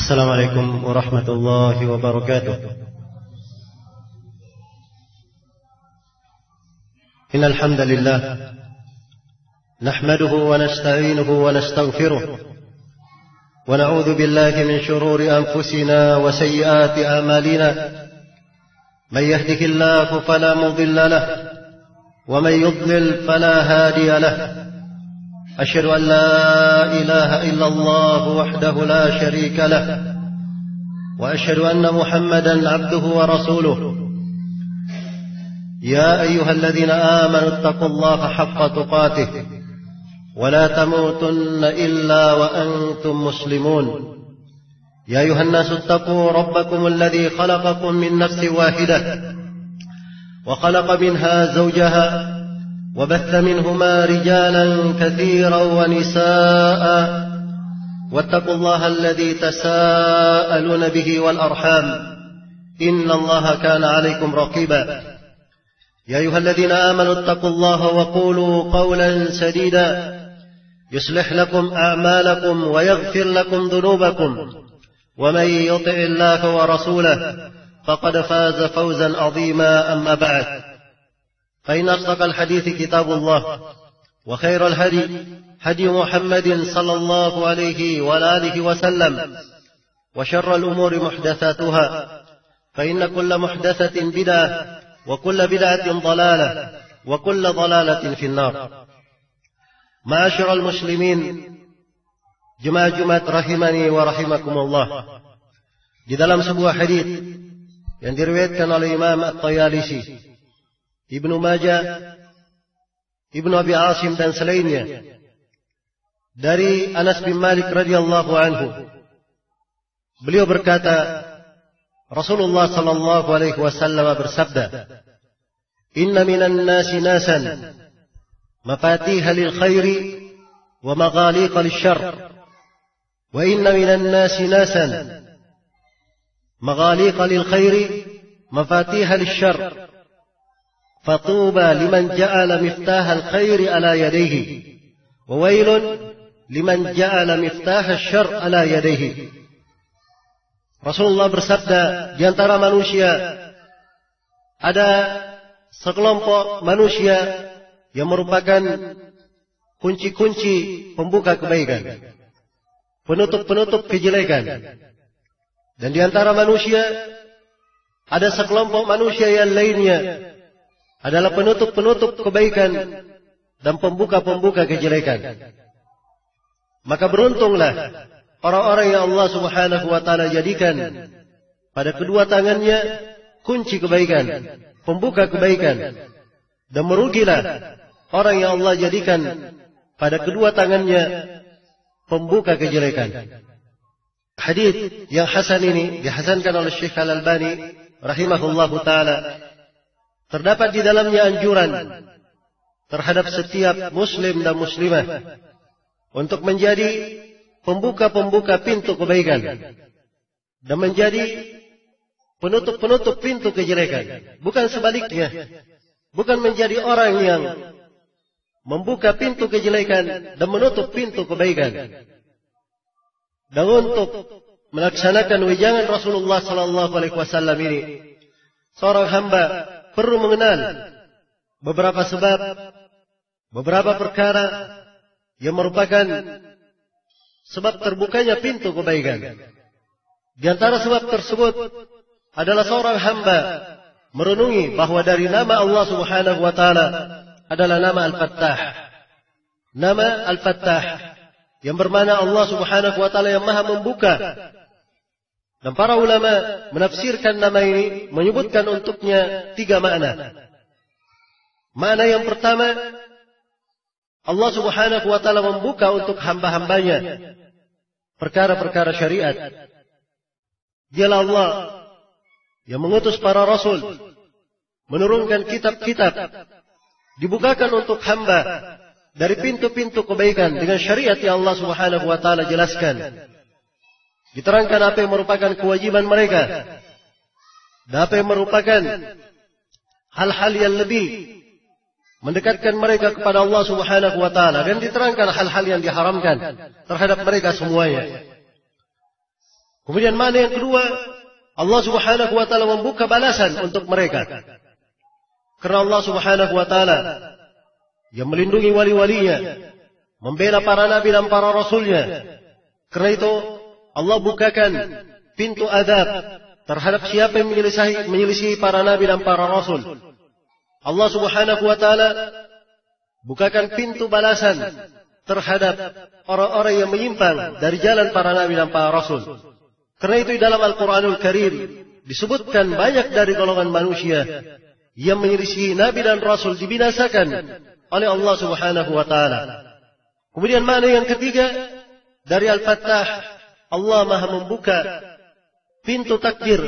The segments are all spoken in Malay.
السلام عليكم ورحمة الله وبركاته. إن الحمد لله نحمده ونستعينه ونستغفره ونعوذ بالله من شرور أنفسنا وسيئات أعمالنا. من يهده الله فلا مضل له ومن يضلل فلا هادي له. أشهد أن لا إله إلا الله وحده لا شريك له وأشهد أن محمدا عبده ورسوله. يا أيها الذين آمنوا اتقوا الله حق تقاته ولا تموتن إلا وأنتم مسلمون. يا أيها الناس اتقوا ربكم الذي خلقكم من نفس واحدة وخلق منها زوجها وبث منهما رجالا كثيرا ونساء واتقوا الله الذي تساءلون به والأرحام إن الله كان عليكم رقيبا. يا أيها الذين آمنوا اتقوا الله وقولوا قولا سديدا يصلح لكم أعمالكم ويغفر لكم ذنوبكم ومن يطع الله ورسوله فقد فاز فوزا عظيما. أما بعد، فإن أصدق الحديث كتاب الله وخير الهدي هدي محمد صلى الله عليه وآله وسلم وشر الأمور محدثاتها فإن كل محدثة بدعة وكل بدعة ضلالة وكل ضلالة في النار. معاشر المسلمين, jemaah Jumat rahimani wa rahimakumullah. Di dalam sebuah hadis yang diriwayatkan oleh Imam At-Tayalisi, Ibnu Majah, Ibnu Abi Asim dan selainnya, dari Anas bin Malik radhiyallahu anhu, beliau berkata, Rasulullah sallallahu alaihi wasallam bersabda, "Inna minan nasi nasan mafatiha lil khairi wa maghaliqa lisyarr, wa inna minan nasi nasan maghaliqa lil khairi mafatiha lisyarr. فطوبى لمن جعل مفتاح الخير على يديه وويل لمن جعل مفتاح الشر على يديه." Rasulullah bersabda, di antara manusia ada sekelompok manusia yang merupakan kunci-kunci pembuka kebaikan, penutup-penutup kejelekan. Dan di antara manusia ada sekelompok manusia yang lainnya adalah penutup-penutup kebaikan dan pembuka-pembuka kejelekan. Maka beruntunglah orang-orang yang Allah Subhanahu wa taala jadikan pada kedua tangannya kunci kebaikan, pembuka kebaikan, dan merugilah orang yang Allah jadikan pada kedua tangannya pembuka kejelekan. Hadis yang hasan ini dihasankan oleh Syekh Al-Albani rahimahullahu taala. Terdapat di dalamnya anjuran terhadap setiap muslim dan muslimah untuk menjadi pembuka-pembuka pintu kebaikan dan menjadi penutup-penutup pintu kejelekan. Bukan sebaliknya. Bukan menjadi orang yang membuka pintu kejelekan dan menutup pintu kebaikan. Dan untuk melaksanakan wejangan Rasulullah sallallahu alaihi wasallam ini, seorang hamba perlu mengenal beberapa sebab, beberapa perkara yang merupakan sebab terbukanya pintu kebaikan. Di antara sebab tersebut adalah seorang hamba merenungi bahwa dari nama Allah Subhanahu wa taala adalah nama Al-Fattah. Nama Al-Fattah yang bermakna Allah Subhanahu wa taala yang Maha membuka. Dan para ulama menafsirkan nama ini, menyebutkan untuknya 3 makna. Makna yang pertama, Allah Subhanahu wa taala membuka untuk hamba-hambanya perkara-perkara syariat. Dialah Allah yang mengutus para rasul, menurunkan kitab-kitab, dibukakan untuk hamba dari pintu-pintu kebaikan dengan syariat yang Allah Subhanahu wa taala jelaskan. Diterangkan apa yang merupakan kewajiban mereka dan apa yang merupakan hal-hal yang lebih mendekatkan mereka kepada Allah Subhanahu wa taala, dan diterangkan hal-hal yang diharamkan terhadap mereka semuanya. Kemudian makna yang kedua, Allah Subhanahu wa taala membuka balasan untuk mereka. Karena Allah Subhanahu wa taala yang melindungi wali-walinya, membela para nabi dan para rasulnya. Karena itu Allah bukakan pintu azab terhadap siapa yang menyelisihi para nabi dan para rasul. Allah Subhanahu wa taala bukakan pintu balasan terhadap orang-orang yang menyimpang dari jalan para nabi dan para rasul. Karena itu di dalam Al-Quranul Karim disebutkan banyak dari golongan manusia yang menyelisihi nabi dan rasul dibinasakan oleh Allah Subhanahu wa taala. Kemudian makna yang ketiga dari Al-Fattah, Allah Maha membuka pintu takdir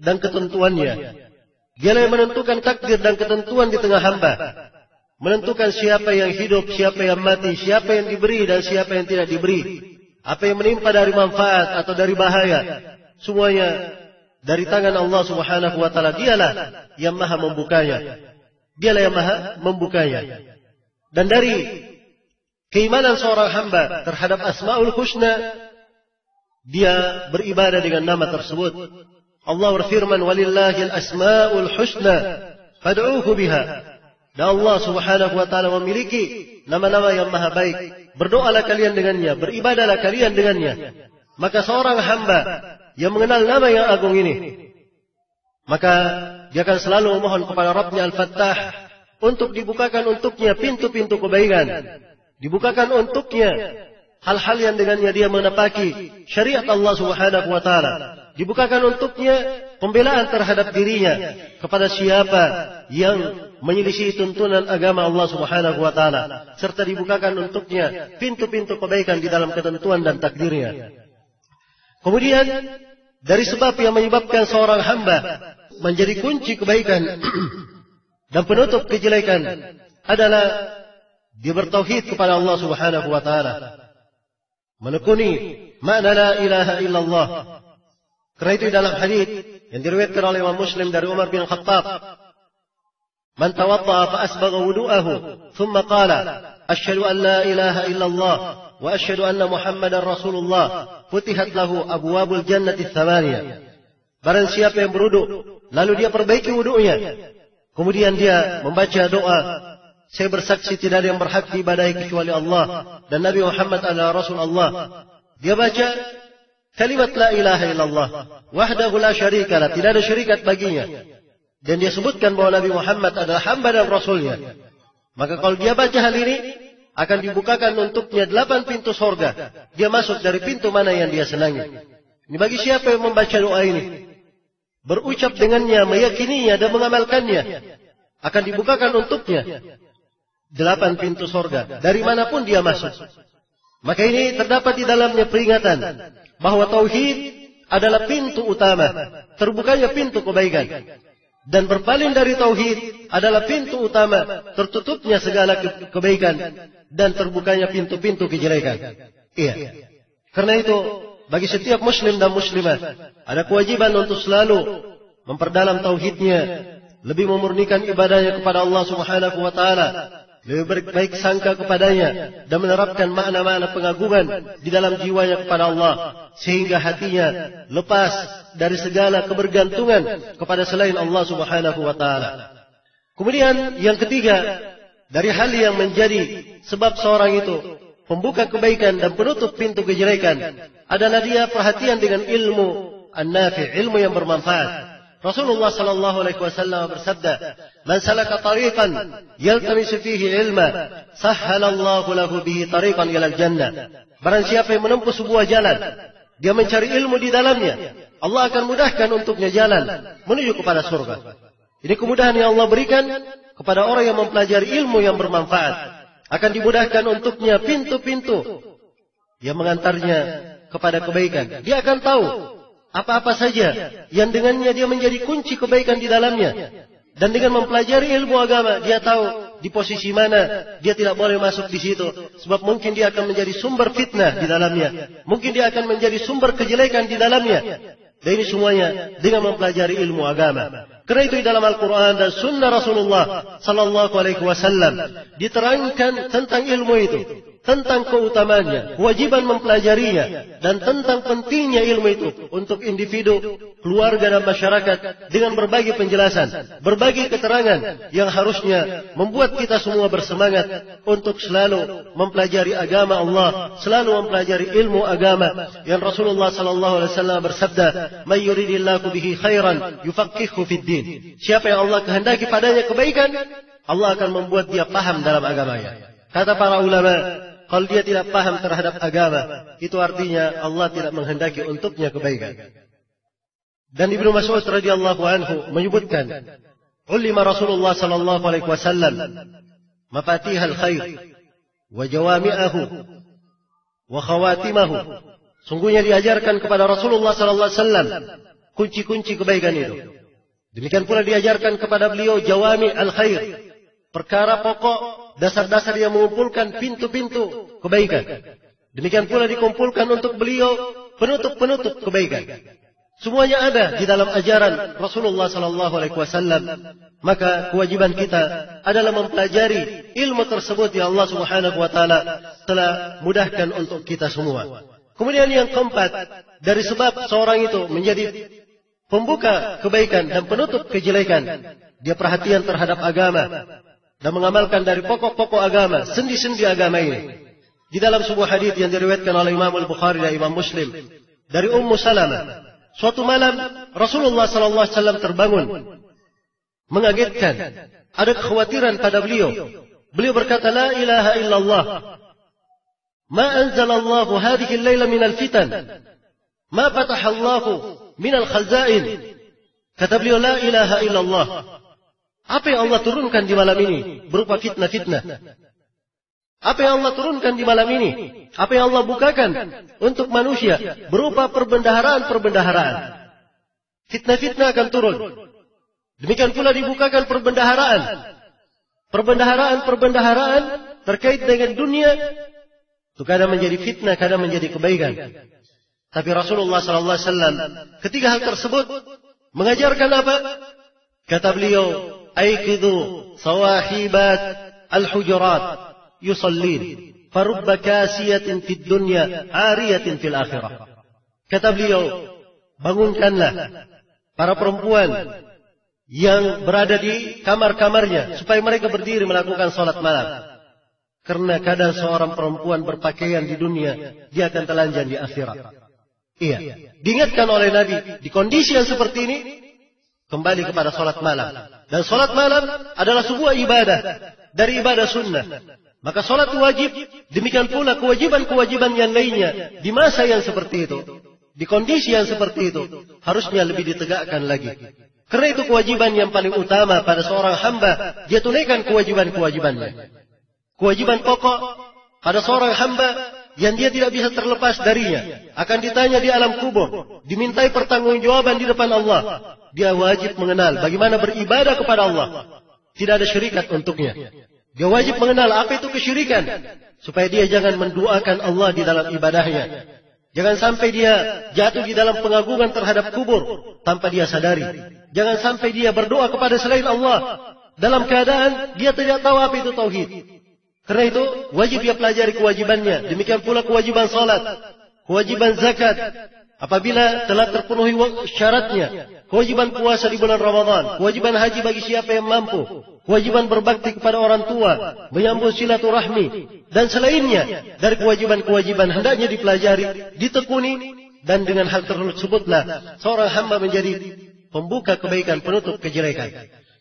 dan ketentuannya. Dialah yang menentukan takdir dan ketentuan di tengah hamba. Menentukan siapa yang hidup, siapa yang mati, siapa yang diberi dan siapa yang tidak diberi. Apa yang menimpa dari manfaat atau dari bahaya, semuanya dari tangan Allah Subhanahu wa taala. Dialah yang Maha membukanya. Dialah yang Maha membukanya. Dan dari keimanan seorang hamba terhadap Asmaul Husna, dia beribadah dengan nama tersebut. Allah berfirman, "Walillahil asmaul husna fad'uuhu biha." Dan Allah Subhanahu wa taala memiliki nama-nama yang maha baik. Berdoalah kalian dengannya, beribadahlah kalian dengannya. Maka seorang hamba yang mengenal nama yang agung ini, maka dia akan selalu memohon kepada Rabbnya Al-Fattah untuk dibukakan untuknya pintu-pintu kebaikan. Dibukakan untuknya hal-hal yang dengannya dia menepaki syariat Allah Subhanahu wa taala. Dibukakan untuknya pembelaan terhadap dirinya kepada siapa yang menyelisih tuntunan agama Allah Subhanahu wa taala, serta dibukakan untuknya pintu-pintu kebaikan di dalam ketentuan dan takdirnya. Kemudian dari sebab yang menyebabkan seorang hamba menjadi kunci kebaikan dan penutup kejelekan adalah dia bertauhid kepada Allah Subhanahu wa taala, menekuni makna la ilaha illallah. Karena itu dalam hadis yang diriwayatkan oleh Imam Muslim dari Umar bin Khattab, "Man tawadda'a fa asbagha wudu'ahu, thumma qala, asyhadu an la ilaha illallah wa asyhadu anna Muhammadar Rasulullah, futihat lahu abwabul jannati tsamaniyah." Barang siapa yang berwudu, lalu dia perbaiki wudunya, kemudian dia membaca doa, "Saya bersaksi tidak ada yang berhak diibadahi kecuali Allah dan Nabi Muhammad adalah Rasul Allah." Dia baca kalimat la ilaha illallah wahdahu la syarikalah, tidak ada syarikat baginya, dan dia sebutkan bahwa Nabi Muhammad adalah hamba dan rasulnya. Maka kalau dia baca hal ini, akan dibukakan untuknya 8 pintu sorga. Dia masuk dari pintu mana yang dia senangi. Ini bagi siapa yang membaca doa ini, berucap dengannya, meyakininya dan mengamalkannya, akan dibukakan untuknya 8 pintu sorga dari manapun dia masuk. Maka ini terdapat di dalamnya peringatan bahwa tauhid adalah pintu utama, terbukanya pintu kebaikan, dan berpaling dari tauhid adalah pintu utama, tertutupnya segala kebaikan dan terbukanya pintu-pintu kejelekan. Iya. Karena itu bagi setiap muslim dan muslimah ada kewajiban untuk selalu memperdalam tauhidnya, lebih memurnikan ibadahnya kepada Allah Subhanahu wa taala, lebih baik sangka kepadanya dan menerapkan makna-makna pengagungan di dalam jiwanya kepada Allah, sehingga hatinya lepas dari segala kebergantungan kepada selain Allah Subhanahu wa taala. Kemudian yang ketiga dari hal yang menjadi sebab seorang itu pembuka kebaikan dan penutup pintu kejelekan adalah dia perhatian dengan ilmu an-nafi', ilmu yang bermanfaat. Rasulullah sallallahu alaihi wasallam bersabda, "Man salaka tariqan yaltamisu fihi ilma, sahhalallahu lahu bihi tariqan ilal jannah." Barang siapa yang menempuh sebuah jalan, dia mencari ilmu di dalamnya, Allah akan mudahkan untuknya jalan menuju kepada surga. Ini kemudahan yang Allah berikan kepada orang yang mempelajari ilmu yang bermanfaat. Akan dimudahkan untuknya pintu-pintu yang mengantarnya kepada kebaikan. Dia akan tahu apa-apa saja yang dengannya dia menjadi kunci kebaikan di dalamnya. Dan dengan mempelajari ilmu agama, dia tahu di posisi mana dia tidak boleh masuk di situ. Sebab mungkin dia akan menjadi sumber fitnah di dalamnya. Mungkin dia akan menjadi sumber kejelekan di dalamnya. Dan ini semuanya dengan mempelajari ilmu agama. Karena itu di dalam Al-Quran dan Sunnah Rasulullah Sallallahu Alaihi Wasallam diterangkan tentang ilmu itu. tentang keutamaannya, kewajiban mempelajarinya, dan tentang pentingnya ilmu itu untuk individu, keluarga, dan masyarakat dengan berbagai penjelasan, berbagai keterangan yang harusnya membuat kita semua bersemangat untuk selalu mempelajari agama Allah, selalu mempelajari ilmu agama yang Rasulullah SAW bersabda, "May yuridillahu bihi khairan yufaqqihhu fid din." Siapa yang Allah kehendaki padanya kebaikan, Allah akan membuat dia paham dalam agamanya. Kata para ulama, kalau dia tidak paham terhadap agama, itu artinya Allah tidak menghendaki untuknya kebaikan. Dan Ibnu Mas'ud radhiyallahu anhu menyebutkan, "Ulima Rasulullah sallallahu alaihi wasallam mafatihal khair wa jawami'ahu wa khawatimahu." Sungguhnya diajarkan kepada Rasulullah sallallahu alaihi wasallam kunci-kunci kebaikan itu. Demikian pula diajarkan kepada beliau jawami al-khair, perkara pokok, dasar-dasar yang mengumpulkan pintu-pintu kebaikan. Demikian pula dikumpulkan untuk beliau penutup-penutup kebaikan. Semuanya ada di dalam ajaran Rasulullah SAW. Maka kewajiban kita adalah mempelajari ilmu tersebut yang Allah Subhanahu Wa Taala telah mudahkan untuk kita semua. Kemudian yang keempat, dari sebab seorang itu menjadi pembuka kebaikan dan penutup kejelekan, dia perhatian terhadap agama dan mengamalkan dari pokok-pokok agama, sendi-sendi agama ini. Di dalam sebuah hadis yang diriwayatkan oleh Imam Al-Bukhari dan Imam Muslim dari Ummu Salamah, suatu malam Rasulullah SAW terbangun, mengagetkan, ada kekhawatiran pada beliau. Beliau berkata, "La ilaha illallah, ma anzalallahu hadhihi al-laila minal fitan, ma fatahallahu minal khazain." Kata beliau, "La ilaha illallah." Apa yang Allah turunkan di malam ini berupa fitnah-fitnah? Apa yang Allah turunkan di malam ini? Apa yang Allah bukakan untuk manusia berupa perbendaharaan-perbendaharaan? Fitnah-fitnah akan turun. Demikian pula dibukakan perbendaharaan. Perbendaharaan-perbendaharaan terkait dengan dunia itu kadang menjadi fitnah, kadang menjadi kebaikan. Tapi Rasulullah SAW ketika hal tersebut mengajarkan apa? Kata beliau, "Aikidu sawahibat al-hujurat yusallin, farubba kasiyatin fid dunya, ariyatin fil akhirah." Kata beliau, bangunkanlah para perempuan yang berada di kamar-kamarnya supaya mereka berdiri melakukan salat malam. Karena kadang seorang perempuan berpakaian di dunia, dia akan telanjang di akhirat. Iya, diingatkan oleh Nabi di kondisi yang seperti ini, kembali kepada salat malam. Dan salat malam adalah sebuah ibadah dari ibadah sunnah. Maka salat wajib, demikian pula kewajiban-kewajiban yang lainnya di masa yang seperti itu, di kondisi yang seperti itu, harusnya lebih ditegakkan lagi. Karena itu kewajiban yang paling utama pada seorang hamba, dia tunaikan kewajiban-kewajibannya. Kewajiban pokok pada seorang hamba yang dia tidak bisa terlepas darinya, akan ditanya di alam kubur, dimintai pertanggungjawaban di depan Allah. Dia wajib mengenal bagaimana beribadah kepada Allah, tidak ada syirikat untuknya. Dia wajib mengenal apa itu kesyirikan, supaya dia jangan menduakan Allah di dalam ibadahnya. Jangan sampai dia jatuh di dalam pengagungan terhadap kubur tanpa dia sadari. Jangan sampai dia berdoa kepada selain Allah dalam keadaan dia tidak tahu apa itu tauhid. Karena itu wajib dia pelajari kewajibannya. Demikian pula kewajiban salat, kewajiban zakat apabila telah terpenuhi syaratnya, kewajiban puasa di bulan Ramadan, kewajiban haji bagi siapa yang mampu, kewajiban berbakti kepada orang tua, menyambung silaturahmi, dan selainnya dari kewajiban-kewajiban hendaknya dipelajari, ditekuni, dan dengan hal tersebutlah seorang hamba menjadi pembuka kebaikan, penutup kejelekan.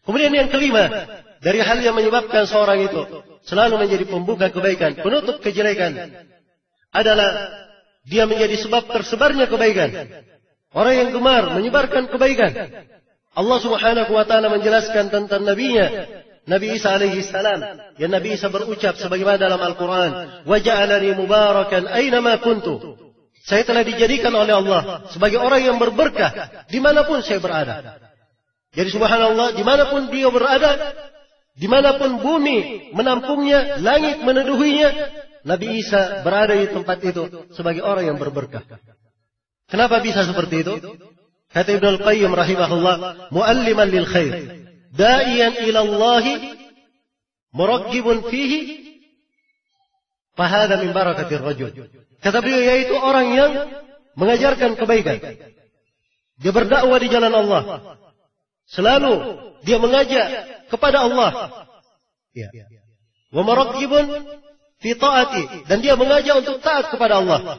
Kemudian yang kelima, dari hal yang menyebabkan seorang itu selalu menjadi pembuka kebaikan, penutup kejelekan, adalah dia menjadi sebab tersebarnya kebaikan. Orang yang gemar menyebarkan kebaikan. Allah Subhanahu wa Ta'ala menjelaskan tentang nabinya, Nabi Isa alaihi salam, yang Nabi Isa berucap sebagaimana dalam Al-Quran, "Wa ja'alani mubarakan aynama kuntu." Saya telah dijadikan oleh Allah sebagai orang yang berberkah dimanapun saya berada. Jadi subhanallah, dimanapun dia berada, dimanapun bumi menampungnya, langit meneduhinya, Nabi Isa berada di tempat itu sebagai orang yang berberkah. Kenapa bisa seperti itu? Kata Ibnu Al-Qayyim rahimahullah, "Mualliman lil khair, da'iyan ila Allah, muraqqibun fihi, Fahada min barakatir rajul. Kata beliau, yaitu orang yang mengajarkan kebaikan. Dia berdakwah di jalan Allah. Selalu dia mengajak kepada Allah. Ya. Wa muraqqibun fi ta'ati, dan dia mengajak untuk taat kepada Allah.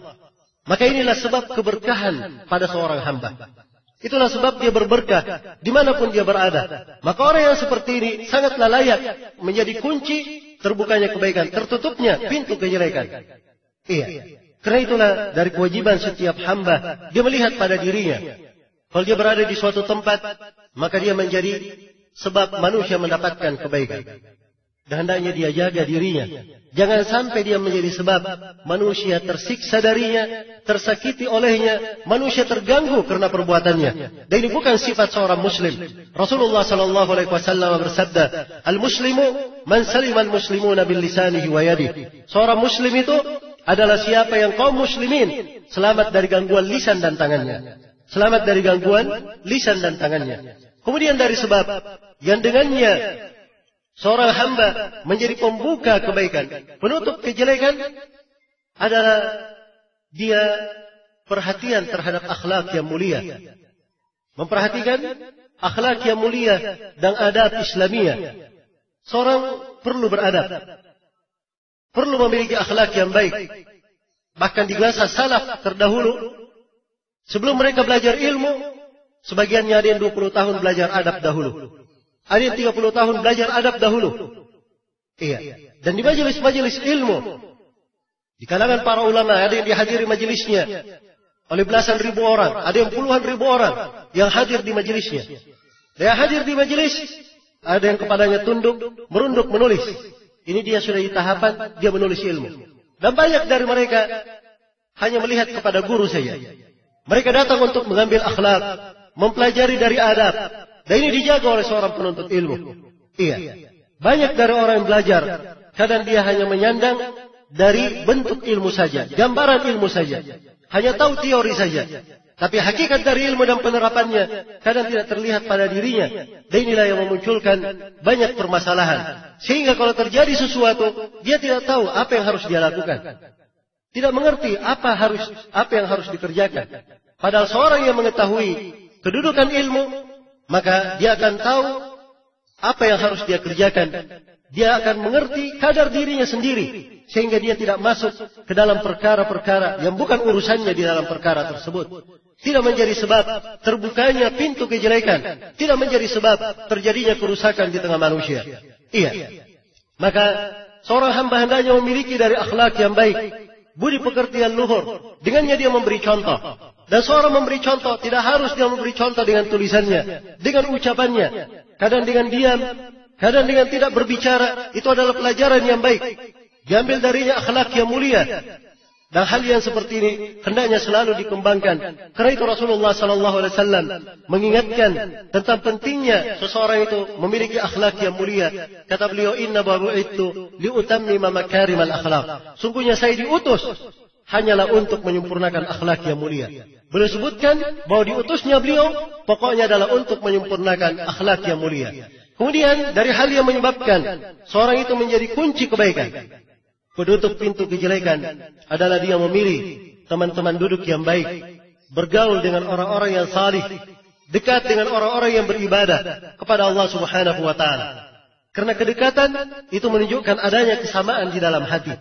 Maka inilah sebab keberkahan pada seorang hamba. Itulah sebab dia berberkah dimanapun dia berada. Maka orang yang seperti ini sangatlah layak menjadi kunci terbukanya kebaikan, tertutupnya pintu kejelekan. Iya. Karena itulah dari kewajiban setiap hamba dia melihat pada dirinya. Kalau dia berada di suatu tempat, maka dia menjadi sebab manusia mendapatkan kebaikan. Dan hendaknya dia jaga dirinya. Jangan sampai dia menjadi sebab manusia tersiksa darinya, tersakiti olehnya, manusia terganggu karena perbuatannya. Dan ini bukan sifat seorang muslim. Rasulullah sallallahu alaihi wasallam bersabda, "Al-muslimu man salima al-muslimuna bil lisanihi wa yadihi." Seorang muslim itu adalah siapa yang kaum muslimin selamat dari gangguan lisan dan tangannya. Selamat dari gangguan lisan dan tangannya. Kemudian dari sebab yang dengannya seorang hamba menjadi pembuka kebaikan, penutup kejelekan, adalah dia perhatian terhadap akhlak yang mulia. Memperhatikan akhlak yang mulia dan adab Islamiyah. Seorang perlu beradab. Perlu memiliki akhlak yang baik. Bahkan di masa salaf terdahulu, sebelum mereka belajar ilmu, sebagiannya ada yang 20 tahun belajar adab dahulu. Ada yang 30 tahun belajar adab dahulu. Iya. Dan di majelis-majelis ilmu, di kalangan para ulama, ada yang dihadiri majelisnya oleh belasan ribu orang, ada yang puluhan ribu orang yang hadir di majelisnya. Dia hadir di majelis, ada yang kepalanya tunduk, merunduk menulis. Ini dia sudah di tahapan dia menulis ilmu. Dan banyak dari mereka hanya melihat kepada guru saja. Mereka datang untuk mengambil akhlak, mempelajari dari adab. Dan ini dijaga oleh seorang penuntut ilmu. Iya. Banyak dari orang yang belajar, kadang dia hanya menyandang dari bentuk ilmu saja, gambaran ilmu saja. Hanya tahu teori saja. Tapi hakikat dari ilmu dan penerapannya kadang tidak terlihat pada dirinya. Dan inilah yang memunculkan banyak permasalahan. Sehingga kalau terjadi sesuatu, dia tidak tahu apa yang harus dia lakukan. Tidak mengerti apa yang harus dikerjakan. Padahal seorang yang mengetahui kedudukan ilmu, maka dia akan tahu apa yang harus dia kerjakan. Dia akan mengerti kadar dirinya sendiri. Sehingga dia tidak masuk ke dalam perkara-perkara yang bukan urusannya di dalam perkara tersebut. Tidak menjadi sebab terbukanya pintu kejelekan. Tidak menjadi sebab terjadinya kerusakan di tengah manusia. Iya. Maka seorang hamba hendaknya memiliki dari akhlak yang baik, budi pekerti yang luhur. Dengannya dia memberi contoh. Dan seorang memberi contoh tidak harus dia memberi contoh dengan tulisannya, dengan ucapannya. Kadang dengan diam, kadang dengan tidak berbicara. Itu adalah pelajaran yang baik. Diambil darinya akhlak yang mulia. Dan hal yang seperti ini hendaknya selalu dikembangkan. Karena itu Rasulullah SAW mengingatkan tentang pentingnya seseorang itu memiliki akhlak yang mulia. Kata beliau, "Inna bu'ithu liutammima makarimal akhlak." Sungguhnya saya diutus hanyalah untuk menyempurnakan akhlak yang mulia. Beliau sebutkan bahwa diutusnya beliau pokoknya adalah untuk menyempurnakan akhlak yang mulia. Kemudian dari hal yang menyebabkan seorang itu menjadi kunci kebaikan, penutup pintu kejelekan, adalah dia memilih teman-teman duduk yang baik, bergaul dengan orang-orang yang salih, dekat dengan orang-orang yang beribadah kepada Allah Subhanahu wa taala. Karena kedekatan itu menunjukkan adanya kesamaan di dalam hati,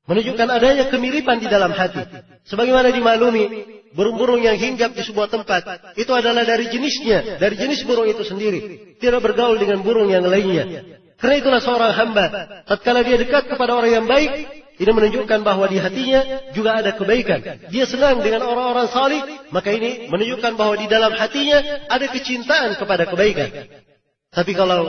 menunjukkan adanya kemiripan di dalam hati. Sebagaimana dimaklumi, burung-burung yang hinggap di sebuah tempat itu adalah dari jenisnya, dari jenis burung itu sendiri, tidak bergaul dengan burung yang lainnya. Karena itulah seorang hamba, tatkala dia dekat kepada orang yang baik, ini menunjukkan bahwa di hatinya juga ada kebaikan. Dia senang dengan orang-orang salih, maka ini menunjukkan bahwa di dalam hatinya ada kecintaan kepada kebaikan. Tapi kalau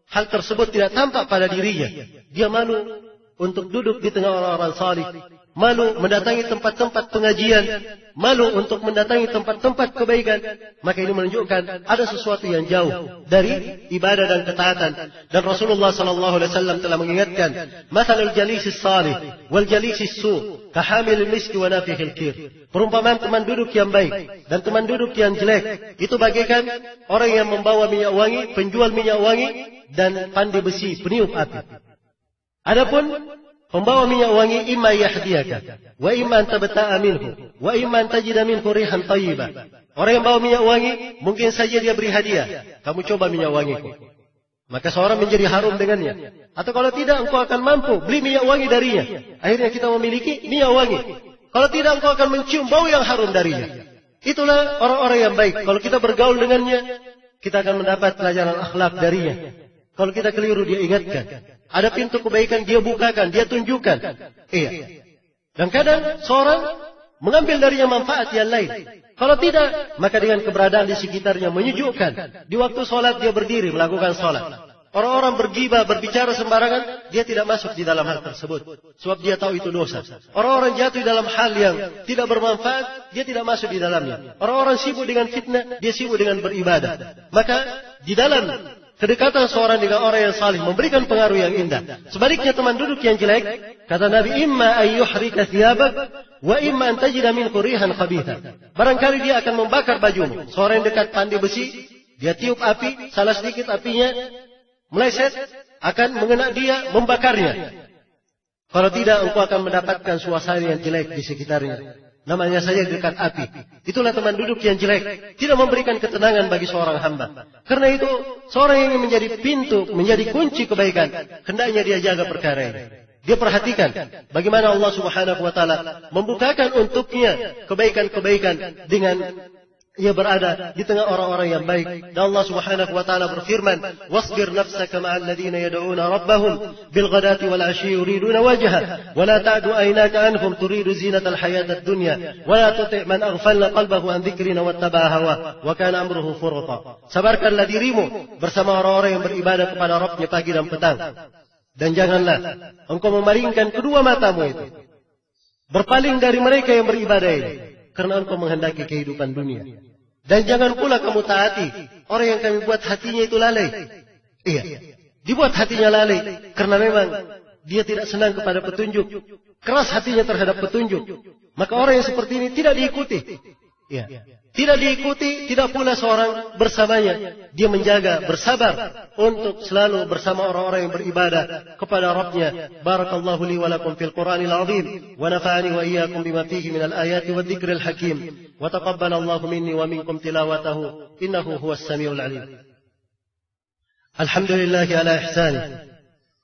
hal tersebut tidak tampak pada dirinya, dia malu untuk duduk di tengah orang-orang salih, malu mendatangi tempat-tempat pengajian, malu untuk mendatangi tempat-tempat kebaikan, maka ini menunjukkan ada sesuatu yang jauh dari ibadah dan ketaatan. Dan Rasulullah SAW telah mengingatkan, "Mathalul jalisis salih wal jalisis su, kahamil miski wa nafihil kir." Perumpamaan teman duduk yang baik dan teman duduk yang jelek itu bagaikan orang yang membawa minyak wangi, penjual minyak wangi, dan pandai besi, peniup api. Adapun Pembawa minyak wangi imma yahdiyaka wa imma an tabta'a minhu wa imma an tajida minhu rihan thayyibah. Orang yang bawa minyak wangi mungkin saja dia beri hadiah. Kamu coba minyak wangiku. Maka seorang menjadi harum dengannya. Atau kalau tidak engkau akan mampu beli minyak wangi darinya. Akhirnya kita memiliki minyak wangi. Kalau tidak engkau akan mencium bau yang harum darinya. Itulah orang-orang yang baik. Kalau kita bergaul dengannya, kita akan mendapat pelajaran akhlak darinya. Kalau kita keliru, dia ingatkan. Ada pintu kebaikan, dia bukakan, dia tunjukkan. Iya. Dan kadang seorang mengambil darinya manfaat yang lain. Kalau tidak, maka dengan keberadaan di sekitarnya menyejukkan. Di waktu sholat dia berdiri melakukan sholat. Orang-orang bergibah, berbicara sembarangan, dia tidak masuk di dalam hal tersebut. Sebab dia tahu itu dosa. Orang-orang jatuh dalam hal yang tidak bermanfaat, dia tidak masuk di dalamnya. Orang-orang sibuk dengan fitnah, dia sibuk dengan beribadah. Maka di dalam kedekatan seorang dengan orang yang salih memberikan pengaruh yang indah. Sebaliknya teman duduk yang jelek, kata Nabi, imma ayyuhrika thiyabak wa imma an tajida min rihan khabitha. Barangkali dia akan membakar bajumu. Seorang yang dekat pandai besi, dia tiup api, salah sedikit apinya meleset, akan mengena dia, membakarnya. Kalau tidak, engkau akan mendapatkan suasana yang jelek di sekitarnya. Namanya saja dekat api. Itulah teman duduk yang jelek. Tidak memberikan ketenangan bagi seorang hamba. Karena itu, seorang yang ingin menjadi pintu, menjadi kunci kebaikan, hendaknya dia jaga perkara ini. Dia perhatikan bagaimana Allah Subhanahu wa taala membukakan untuknya kebaikan-kebaikan dengan ia berada di tengah orang-orang yang baik. Dan Allah Subhanahu wa taala berfirman, "Wasbir nafsaka ma'al ladzina yad'una rabbahum bil ghadati wal 'ashyi yuriduna wajha, wa la ta'du aynaka anhum turidu zinatal hayatad dunya, wa la tuti' man aghfalna qalbahu an dzikrina wattaba'a hawa, wa kana amruhu furata." Sabarkanlah dirimu bersama orang-orang yang beribadah kepada Rabbnya pagi dan petang. Dan janganlah engkau memalingkan kedua matamu itu, berpaling dari mereka yang beribadah ini, karena engkau menghendaki kehidupan dunia. Dan jangan pula kamu taati orang yang kami buat hatinya itu lalai. Iya, dibuat hatinya lalai karena memang dia tidak senang kepada petunjuk, keras hatinya terhadap petunjuk. Maka orang yang seperti ini tidak diikuti. Iya, tidak diikuti, tidak pula seorang bersamanya. Dia menjaga, bersabar untuk selalu bersama orang-orang yang beribadah kepada Rabbnya. Barakallahu li wa lakum fil Qur'anil azim wa nafa'ani wa iyyakum bima fihi minal ayati wad dzikril hakim. Wa taqabbalallahu minni wa minkum tilawatahu innahu huwas samiul alim. Alhamdulillahi ala ihsanihi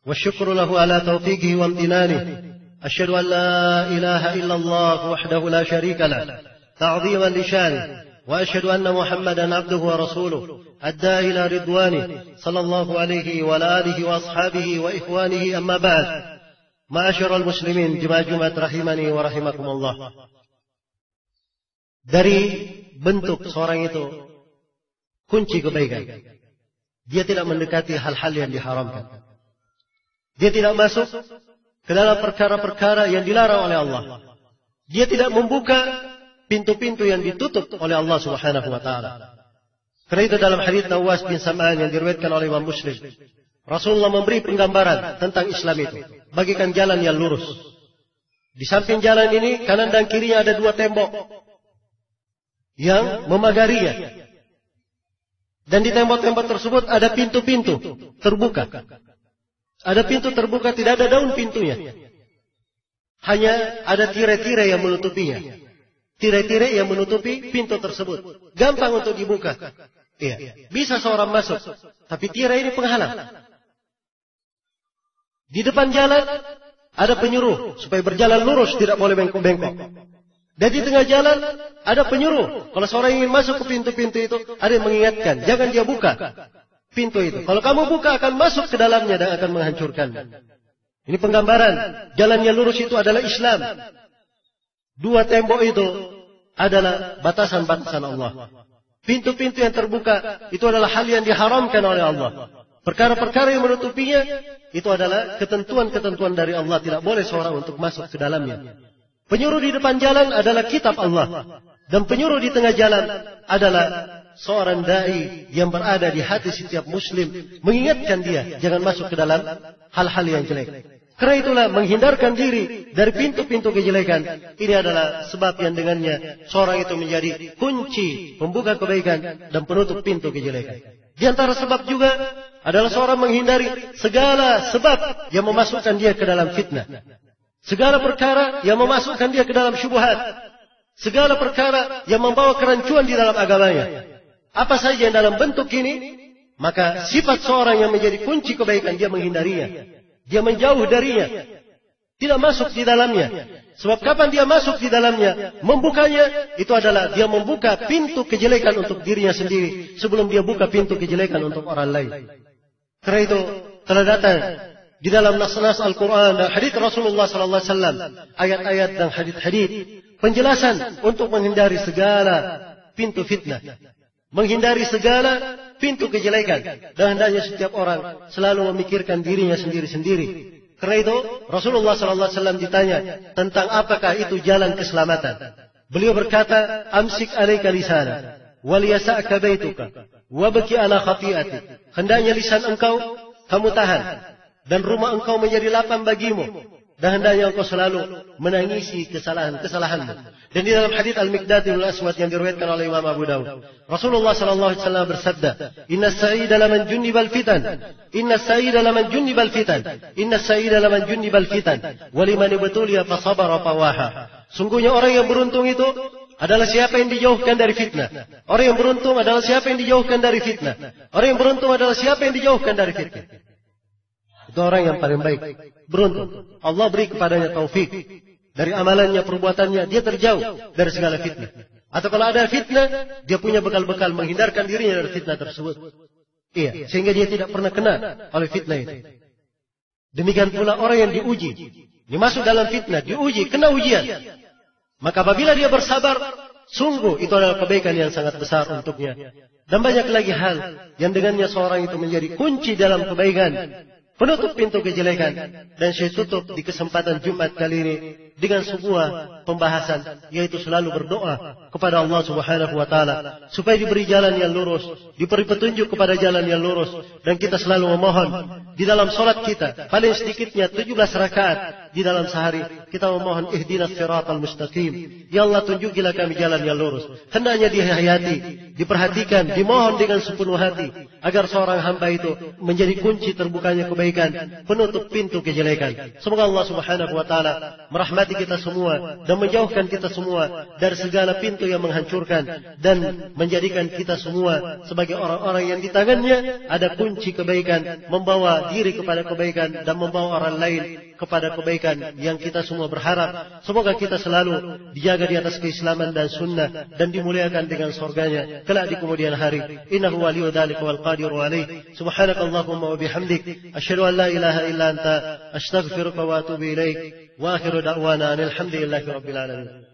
wasyukru lahu ala taufiqihi wa amtinanihi. Asyhadu an la ilaha illallah wahdahu la syarika lah تعظيما لشانه وأشهد أن محمدا عبده ورسوله أدى إلى رضوانه صلى الله عليه وعلى آله وأصحابه وإخوانه أما بعد معاشر المسلمين جماعة rahimani wa rahimakumullah. Dari bentuk seorang itu kunci kebaikan, dia tidak mendekati hal-hal yang diharamkan. Dia tidak masuk ke dalam perkara-perkara yang dilarang oleh Allah. Dia tidak membuka pintu-pintu yang ditutup oleh Allah Subhanahu wa taala. Karena itu dalam hadits Nawas bin Sam'an yang diriwayatkan oleh Imam Muslim, Rasulullah memberi penggambaran tentang Islam itu, bagikan jalan yang lurus. Di samping jalan ini, kanan dan kirinya ada dua tembok yang memagarinya. Dan di tembok-tembok tersebut ada pintu-pintu terbuka. Ada pintu terbuka, tidak ada daun pintunya. Hanya ada tirai-tirai yang menutupinya. Tirai-tirai yang menutupi pintu tersebut. Gampang untuk dibuka. Iya. Bisa seorang masuk. Tapi tirai ini penghalang. Di depan jalan ada penyuruh supaya berjalan lurus, tidak boleh bengkok-bengkok. Dan di tengah jalan ada penyuruh. Kalau seorang ingin masuk ke pintu-pintu itu, ada yang mengingatkan, jangan dia buka pintu itu. Kalau kamu buka akan masuk ke dalamnya dan akan menghancurkannya. Ini penggambaran. Jalan yang lurus itu adalah Islam. Dua tembok itu adalah batasan-batasan Allah. Pintu-pintu yang terbuka itu adalah hal yang diharamkan oleh Allah. Perkara-perkara yang menutupinya itu adalah ketentuan-ketentuan dari Allah. Tidak boleh seorang untuk masuk ke dalamnya. Penyuruh di depan jalan adalah kitab Allah. Dan penyuruh di tengah jalan adalah seorang da'i yang berada di hati setiap muslim. Mengingatkan dia jangan masuk ke dalam hal-hal yang jelek. Karena itulah menghindarkan diri dari pintu-pintu kejelekan. Ini adalah sebab yang dengannya seorang itu menjadi kunci pembuka kebaikan dan penutup pintu kejelekan. Di antara sebab juga adalah seorang menghindari segala sebab yang memasukkan dia ke dalam fitnah. Segala perkara yang memasukkan dia ke dalam syubhat. Segala perkara yang membawa kerancuan di dalam agamanya. Apa saja yang dalam bentuk ini, maka sifat seorang yang menjadi kunci kebaikan, dia menghindarinya. Dia menjauh darinya. Tidak masuk di dalamnya. Sebab kapan dia masuk di dalamnya, membukanya, itu adalah dia membuka pintu kejelekan untuk dirinya sendiri sebelum dia buka pintu kejelekan untuk orang lain. Karena itu telah datang di dalam nas-nas Al-Quran dan hadits Rasulullah SAW, ayat-ayat dan hadits penjelasan untuk menghindari segala pintu fitnah, menghindari segala pintu kejelekan, dan hendaknya setiap orang selalu memikirkan dirinya sendiri-sendiri. Karena itu Rasulullah SAW ditanya tentang apakah itu jalan keselamatan. Beliau berkata, amsik alaika lisana, waliyasa'ka baituka, wabki ala khati'atik. Hendaknya lisan engkau kamu tahan, dan rumah engkau menjadi lapang bagimu, dan hendaknya engkau selalu menangisi kesalahanmu. Dan di dalam hadits Al-Miqdad bin Al-Aswad yang diriwayatkan oleh Imam Abu Dawud, Rasulullah SAW bersabda, Inna sa'ida laman junnibal fitan, Inna sa'ida laman junnibal fitan, Inna sa'ida laman junnibal fitan, waliman ibtuliya fasabara fawaha. Sungguhnya orang yang beruntung itu adalah siapa yang dijauhkan dari fitnah. Orang yang beruntung adalah siapa yang dijauhkan dari fitnah. Orang yang beruntung adalah siapa yang dijauhkan dari fitnah. Itu orang yang paling baik, beruntung. Allah beri kepadanya taufik. Dari amalannya, perbuatannya, dia terjauh dari segala fitnah. Atau kalau ada fitnah, dia punya bekal-bekal menghindarkan dirinya dari fitnah tersebut. Iya, sehingga dia tidak pernah kena oleh fitnah itu. Demikian pula orang yang diuji, dia masuk dalam fitnah, diuji, kena ujian. Maka apabila dia bersabar, sungguh itu adalah kebaikan yang sangat besar untuknya. Dan banyak lagi hal yang dengannya seorang itu menjadi kunci dalam kebaikan, penutup pintu kejelekan. Dan saya tutup di kesempatan Jumat kali ini dengan sebuah pembahasan, yaitu selalu berdoa kepada Allah Subhanahu wa Ta'ala supaya diberi jalan yang lurus, diberi petunjuk kepada jalan yang lurus. Dan kita selalu memohon di dalam salat kita, paling sedikitnya 17 rakaat di dalam sehari, kita memohon ihdinas siratal mustaqim. Ya Allah, tunjukilah kami jalan yang lurus. Hendaknya dihayati, diperhatikan, dimohon dengan sepenuh hati agar seorang hamba itu menjadi kunci terbukanya kebaikan, penutup pintu kejelekan. Semoga Allah Subhanahu wa Ta'ala merahmati kita semua dan menjauhkan kita semua dari segala pintu yang menghancurkan, dan menjadikan kita semua sebagai orang-orang yang di tangannya ada kunci kebaikan, membawa diri kepada kebaikan dan membawa orang lain kepada kebaikan yang kita semua berharap. Semoga kita selalu dijaga di atas keislaman dan sunnah dan dimuliakan dengan surganya kelak di kemudian hari. Innahu waliyyu dzalika wal qadiru alaih. Subhanakallahumma wa bihamdik, asyhadu an la ilaha illa anta, astaghfiruka wa atubu ilaik. Wa akhiru da'wana alhamdulillahi rabbil alamin.